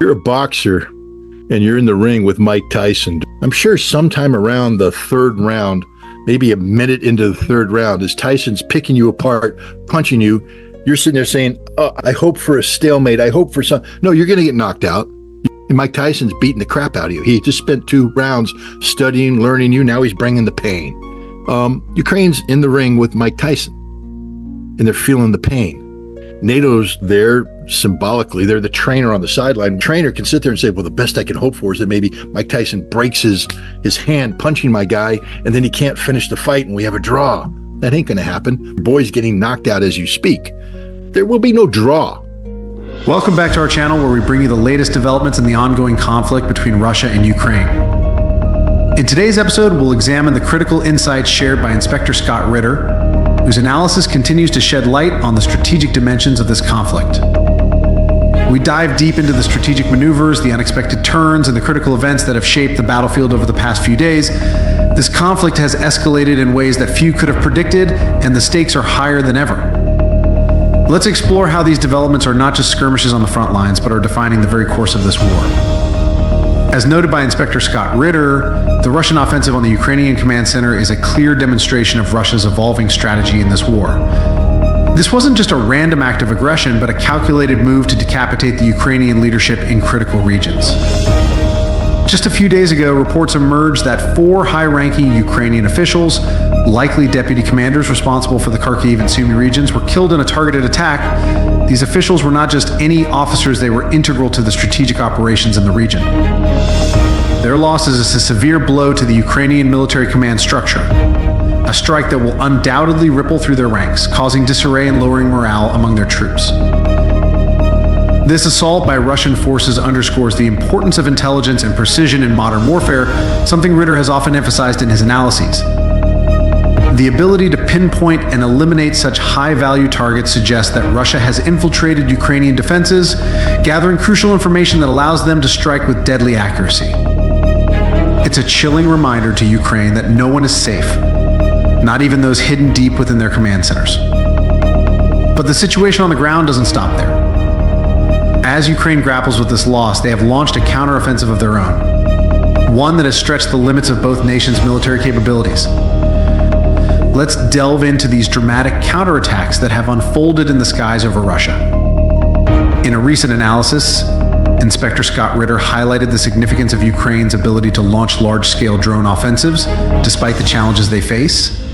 You're a boxer and you're in the ring with Mike Tyson. I'm sure sometime around the third round, maybe a minute into the third round, as Tyson's picking you apart, punching you, you're sitting there saying, oh, I hope for a stalemate. I hope for some. No, you're going to get knocked out. And Mike Tyson's beating the crap out of you. He just spent 2 rounds studying, learning you. Now he's bringing the pain. Ukraine's in the ring with Mike Tyson, and they're feeling the pain. NATO's there symbolically. They're the trainer on the sideline. The trainer can sit there and say, well, the best I can hope for is that maybe Mike Tyson breaks his hand punching my guy, and then he can't finish the fight and we have a draw. That ain't going to happen. The boy's getting knocked out as you speak. There will be no draw. Welcome back to our channel, where we bring you the latest developments in the ongoing conflict between Russia and Ukraine. In today's episode, we'll examine the critical insights shared by Inspector Scott Ritter, whose analysis continues to shed light on the strategic dimensions of this conflict. We dive deep into the strategic maneuvers, the unexpected turns, and the critical events that have shaped the battlefield over the past few days. This conflict has escalated in ways that few could have predicted, and the stakes are higher than ever. Let's explore how these developments are not just skirmishes on the front lines, but are defining the very course of this war. As noted by Inspector Scott Ritter, the Russian offensive on the Ukrainian command center is a clear demonstration of Russia's evolving strategy in this war. This wasn't just a random act of aggression, but a calculated move to decapitate the Ukrainian leadership in critical regions. Just a few days ago, reports emerged that 4 high-ranking Ukrainian officials, likely deputy commanders responsible for the Kharkiv and Sumy regions, were killed in a targeted attack. These officials were not just any officers, they were integral to the strategic operations in the region. Their loss is a severe blow to the Ukrainian military command structure, a strike that will undoubtedly ripple through their ranks, causing disarray and lowering morale among their troops. This assault by Russian forces underscores the importance of intelligence and precision in modern warfare, something Ritter has often emphasized in his analyses. The ability to pinpoint and eliminate such high-value targets suggests that Russia has infiltrated Ukrainian defenses, gathering crucial information that allows them to strike with deadly accuracy. It's a chilling reminder to Ukraine that no one is safe, not even those hidden deep within their command centers. But the situation on the ground doesn't stop there. As Ukraine grapples with this loss, they have launched a counteroffensive of their own, one that has stretched the limits of both nations' military capabilities. Let's delve into these dramatic counterattacks that have unfolded in the skies over Russia. In a recent analysis, Inspector Scott Ritter highlighted the significance of Ukraine's ability to launch large-scale drone offensives, despite the challenges they face.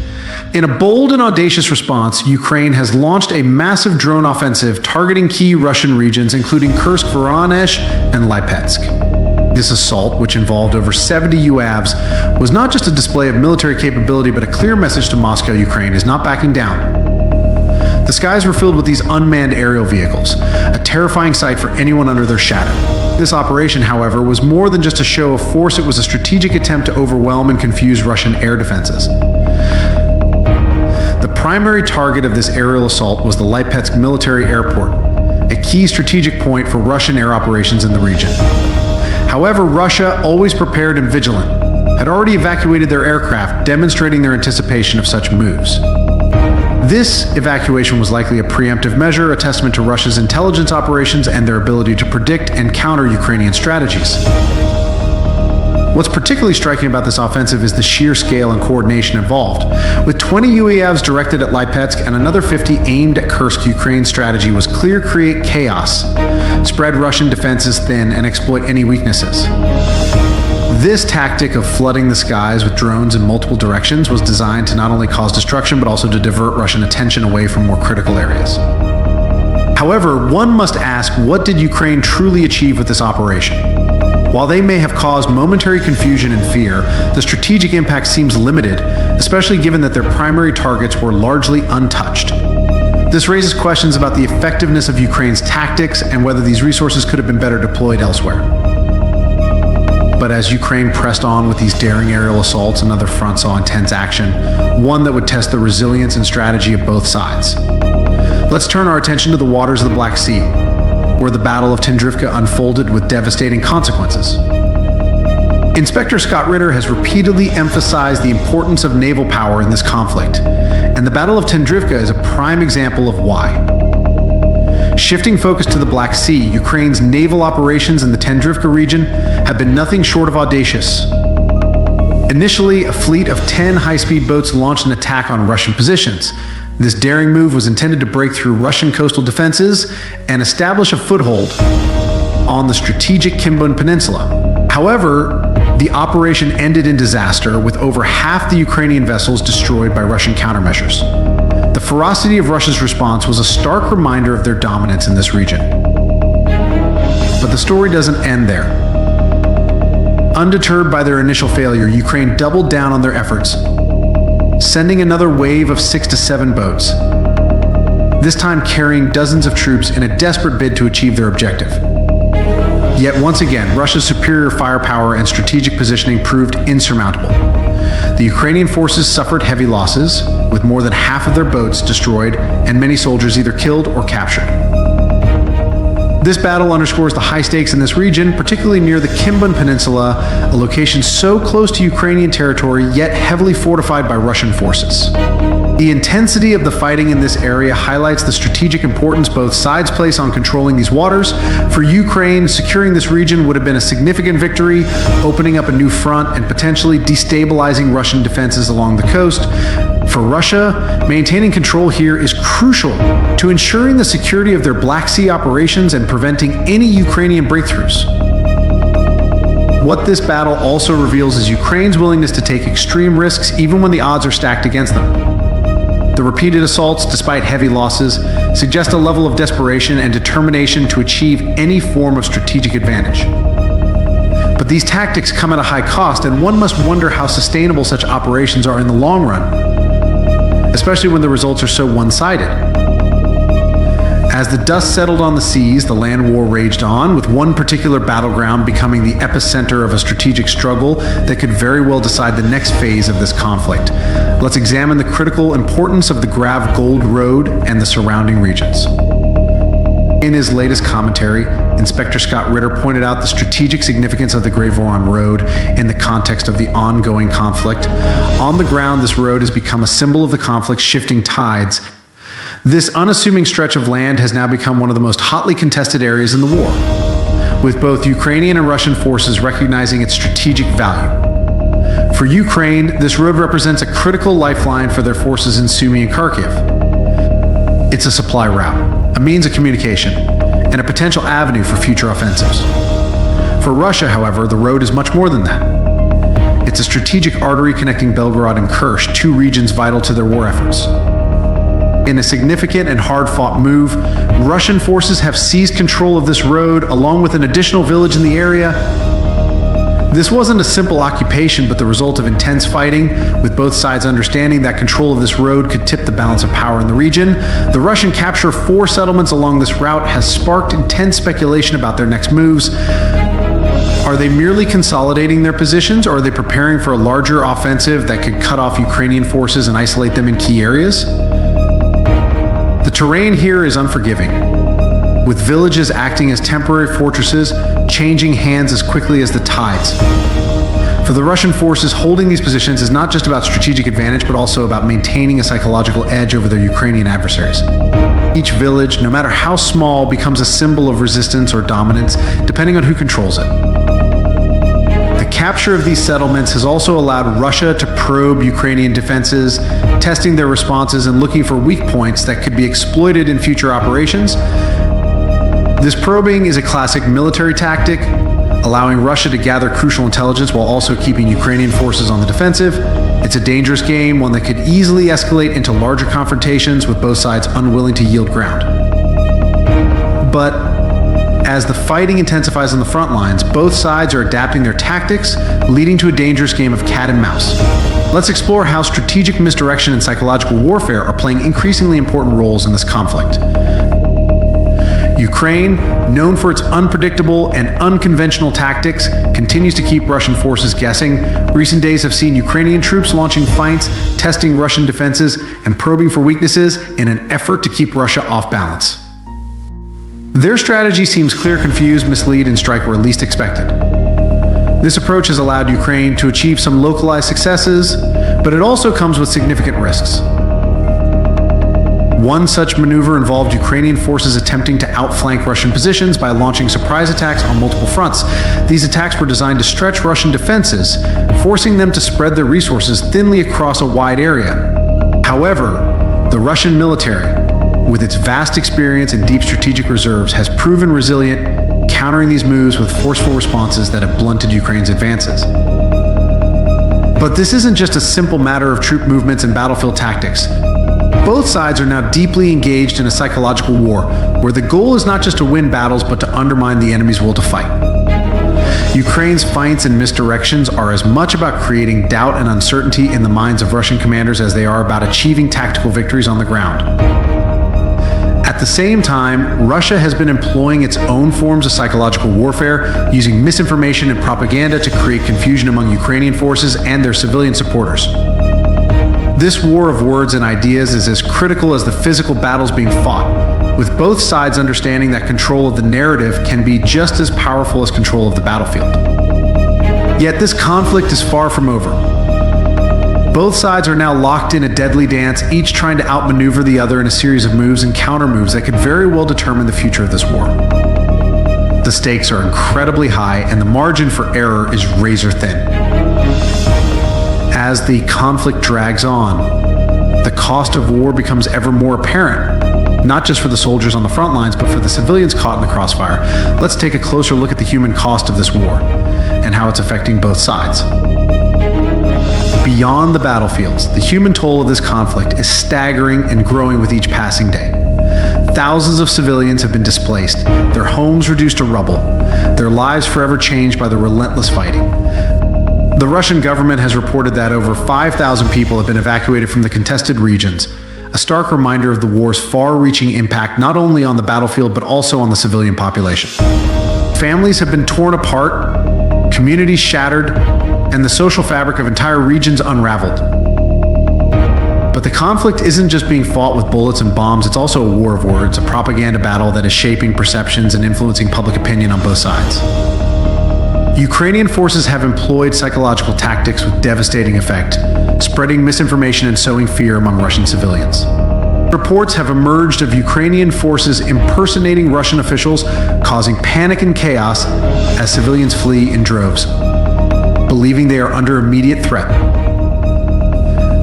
In a bold and audacious response, Ukraine has launched a massive drone offensive targeting key Russian regions, including Kursk, Voronezh, and Lipetsk. This assault, which involved over 70 UAVs, was not just a display of military capability, but a clear message to Moscow Ukraine is not backing down. The skies were filled with these unmanned aerial vehicles, a terrifying sight for anyone under their shadow. This operation, however, was more than just a show of force. It was a strategic attempt to overwhelm and confuse Russian air defenses. The primary target of this aerial assault was the Lipetsk military airport, a key strategic point for Russian air operations in the region. However, Russia, always prepared and vigilant, had already evacuated their aircraft, demonstrating their anticipation of such moves. This evacuation was likely a preemptive measure, a testament to Russia's intelligence operations and their ability to predict and counter Ukrainian strategies. What's particularly striking about this offensive is the sheer scale and coordination involved. With 20 UAVs directed at Lipetsk and another 50 aimed at Kursk, Ukraine's strategy was clear: create chaos, spread Russian defenses thin, and exploit any weaknesses. This tactic of flooding the skies with drones in multiple directions was designed to not only cause destruction, but also to divert Russian attention away from more critical areas. However, one must ask, what did Ukraine truly achieve with this operation? While they may have caused momentary confusion and fear, the strategic impact seems limited, especially given that their primary targets were largely untouched. This raises questions about the effectiveness of Ukraine's tactics and whether these resources could have been better deployed elsewhere. But as Ukraine pressed on with these daring aerial assaults, another front saw intense action, one that would test the resilience and strategy of both sides. Let's turn our attention to the waters of the Black Sea, where the Battle of Tendrivka unfolded with devastating consequences. Inspector Scott Ritter has repeatedly emphasized the importance of naval power in this conflict, and the Battle of Tendrivka is a prime example of why. Shifting focus to the Black Sea, Ukraine's naval operations in the Tendrivka region have been nothing short of audacious. Initially, a fleet of 10 high-speed boats launched an attack on Russian positions. This daring move was intended to break through Russian coastal defenses and establish a foothold on the strategic Kharkiv Peninsula. However, the operation ended in disaster, with over half the Ukrainian vessels destroyed by Russian countermeasures. The ferocity of Russia's response was a stark reminder of their dominance in this region. But the story doesn't end there. Undeterred by their initial failure, Ukraine doubled down on their efforts, sending another wave of 6 to 7 boats, this time carrying dozens of troops in a desperate bid to achieve their objective. Yet once again, Russia's superior firepower and strategic positioning proved insurmountable. The Ukrainian forces suffered heavy losses, with more than half of their boats destroyed and many soldiers either killed or captured. This battle underscores the high stakes in this region, particularly near the Kharkiv Peninsula, a location so close to Ukrainian territory yet heavily fortified by Russian forces. The intensity of the fighting in this area highlights the strategic importance both sides place on controlling these waters. For Ukraine, securing this region would have been a significant victory, opening up a new front and potentially destabilizing Russian defenses along the coast. For Russia, maintaining control here is crucial to ensuring the security of their Black Sea operations and preventing any Ukrainian breakthroughs. What this battle also reveals is Ukraine's willingness to take extreme risks even when the odds are stacked against them. The repeated assaults, despite heavy losses, suggest a level of desperation and determination to achieve any form of strategic advantage. But these tactics come at a high cost, and one must wonder how sustainable such operations are in the long run, especially when the results are so one-sided. As the dust settled on the seas, the land war raged on, with one particular battleground becoming the epicenter of a strategic struggle that could very well decide the next phase of this conflict. Let's examine the critical importance of the Grav Gold Road and the surrounding regions. In his latest commentary, Inspector Scott Ritter pointed out the strategic significance of the Gravoron Road in the context of the ongoing conflict. On the ground, this road has become a symbol of the conflict's shifting tides. This unassuming stretch of land has now become one of the most hotly contested areas in the war, with both Ukrainian and Russian forces recognizing its strategic value. For Ukraine, this road represents a critical lifeline for their forces in Sumy and Kharkiv. It's a supply route, a means of communication, and a potential avenue for future offensives. For Russia, however, the road is much more than that. It's a strategic artery connecting Belgorod and Kerch, two regions vital to their war efforts. In a significant and hard-fought move, Russian forces have seized control of this road, along with an additional village in the area. This wasn't a simple occupation, but the result of intense fighting, with both sides understanding that control of this road could tip the balance of power in the region. The Russian capture of 4 settlements along this route has sparked intense speculation about their next moves. Are they merely consolidating their positions, or are they preparing for a larger offensive that could cut off Ukrainian forces and isolate them in key areas? The terrain here is unforgiving, with villages acting as temporary fortresses, changing hands as quickly as the tides. For the Russian forces, holding these positions is not just about strategic advantage, but also about maintaining a psychological edge over their Ukrainian adversaries. Each village, no matter how small, becomes a symbol of resistance or dominance, depending on who controls it. The capture of these settlements has also allowed Russia to probe Ukrainian defenses, testing their responses and looking for weak points that could be exploited in future operations. This probing is a classic military tactic, allowing Russia to gather crucial intelligence while also keeping Ukrainian forces on the defensive. It's a dangerous game, one that could easily escalate into larger confrontations with both sides unwilling to yield ground. But as the fighting intensifies on the front lines, both sides are adapting their tactics, leading to a dangerous game of cat and mouse. Let's explore how strategic misdirection and psychological warfare are playing increasingly important roles in this conflict. Ukraine, known for its unpredictable and unconventional tactics, continues to keep Russian forces guessing. Recent days have seen Ukrainian troops launching feints, testing Russian defenses, and probing for weaknesses in an effort to keep Russia off balance. Their strategy seems clear, confused, mislead, and strike where least expected. This approach has allowed Ukraine to achieve some localized successes, but it also comes with significant risks. One such maneuver involved Ukrainian forces attempting to outflank Russian positions by launching surprise attacks on multiple fronts. These attacks were designed to stretch Russian defenses, forcing them to spread their resources thinly across a wide area. However, the Russian military, with its vast experience and deep strategic reserves, has proven resilient, countering these moves with forceful responses that have blunted Ukraine's advances. But this isn't just a simple matter of troop movements and battlefield tactics. Both sides are now deeply engaged in a psychological war, where the goal is not just to win battles, but to undermine the enemy's will to fight. Ukraine's feints and misdirections are as much about creating doubt and uncertainty in the minds of Russian commanders as they are about achieving tactical victories on the ground. At the same time, Russia has been employing its own forms of psychological warfare, using misinformation and propaganda to create confusion among Ukrainian forces and their civilian supporters. This war of words and ideas is as critical as the physical battles being fought, with both sides understanding that control of the narrative can be just as powerful as control of the battlefield. Yet this conflict is far from over. Both sides are now locked in a deadly dance, each trying to outmaneuver the other in a series of moves and counter-moves that could very well determine the future of this war. The stakes are incredibly high, and the margin for error is razor thin. As the conflict drags on, the cost of war becomes ever more apparent, not just for the soldiers on the front lines, but for the civilians caught in the crossfire. Let's take a closer look at the human cost of this war and how it's affecting both sides. Beyond the battlefields, the human toll of this conflict is staggering and growing with each passing day. Thousands of civilians have been displaced, their homes reduced to rubble, their lives forever changed by the relentless fighting. The Russian government has reported that over 5,000 people have been evacuated from the contested regions, a stark reminder of the war's far-reaching impact not only on the battlefield but also on the civilian population. Families have been torn apart, communities shattered, and the social fabric of entire regions unraveled. But the conflict isn't just being fought with bullets and bombs, it's also a war of words, a propaganda battle that is shaping perceptions and influencing public opinion on both sides. Ukrainian forces have employed psychological tactics with devastating effect, spreading misinformation and sowing fear among Russian civilians. Reports have emerged of Ukrainian forces impersonating Russian officials, causing panic and chaos as civilians flee in droves, believing they are under immediate threat.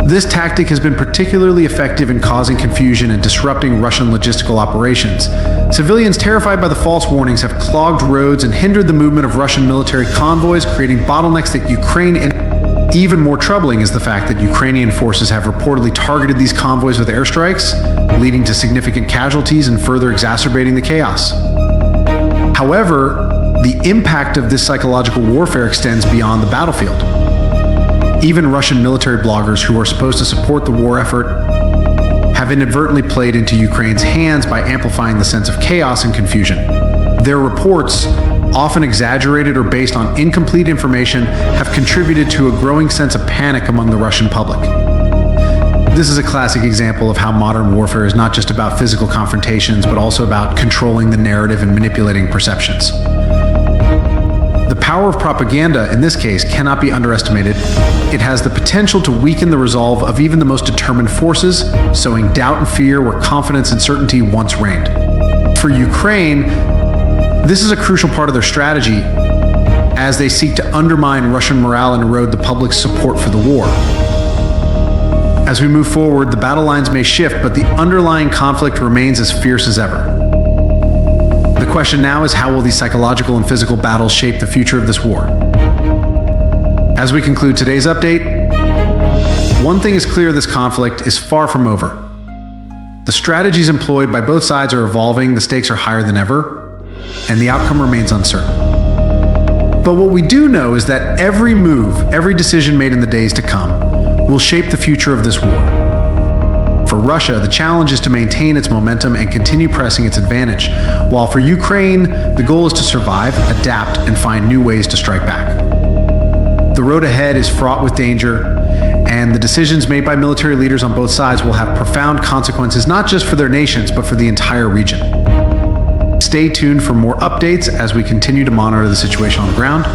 This tactic has been particularly effective in causing confusion and disrupting Russian logistical operations. Civilians terrified by the false warnings have clogged roads and hindered the movement of Russian military convoys, creating bottlenecks that Ukraine... Even more troubling is the fact that Ukrainian forces have reportedly targeted these convoys with airstrikes, leading to significant casualties and further exacerbating the chaos. However, the impact of this psychological warfare extends beyond the battlefield. Even Russian military bloggers who are supposed to support the war effort have inadvertently played into Ukraine's hands by amplifying the sense of chaos and confusion. Their reports, often exaggerated or based on incomplete information, have contributed to a growing sense of panic among the Russian public. This is a classic example of how modern warfare is not just about physical confrontations, but also about controlling the narrative and manipulating perceptions. The power of propaganda, in this case, cannot be underestimated. It has the potential to weaken the resolve of even the most determined forces, sowing doubt and fear where confidence and certainty once reigned. For Ukraine, this is a crucial part of their strategy as they seek to undermine Russian morale and erode the public's support for the war. As we move forward, the battle lines may shift, but the underlying conflict remains as fierce as ever. The question now is, how will these psychological and physical battles shape the future of this war? As we conclude today's update, one thing is clear: this conflict is far from over. The strategies employed by both sides are evolving, the stakes are higher than ever, and the outcome remains uncertain. But what we do know is that every move, every decision made in the days to come will shape the future of this war. For Russia, the challenge is to maintain its momentum and continue pressing its advantage, while for Ukraine, the goal is to survive, adapt, and find new ways to strike back. The road ahead is fraught with danger, and the decisions made by military leaders on both sides will have profound consequences not just for their nations, but for the entire region. Stay tuned for more updates as we continue to monitor the situation on the ground.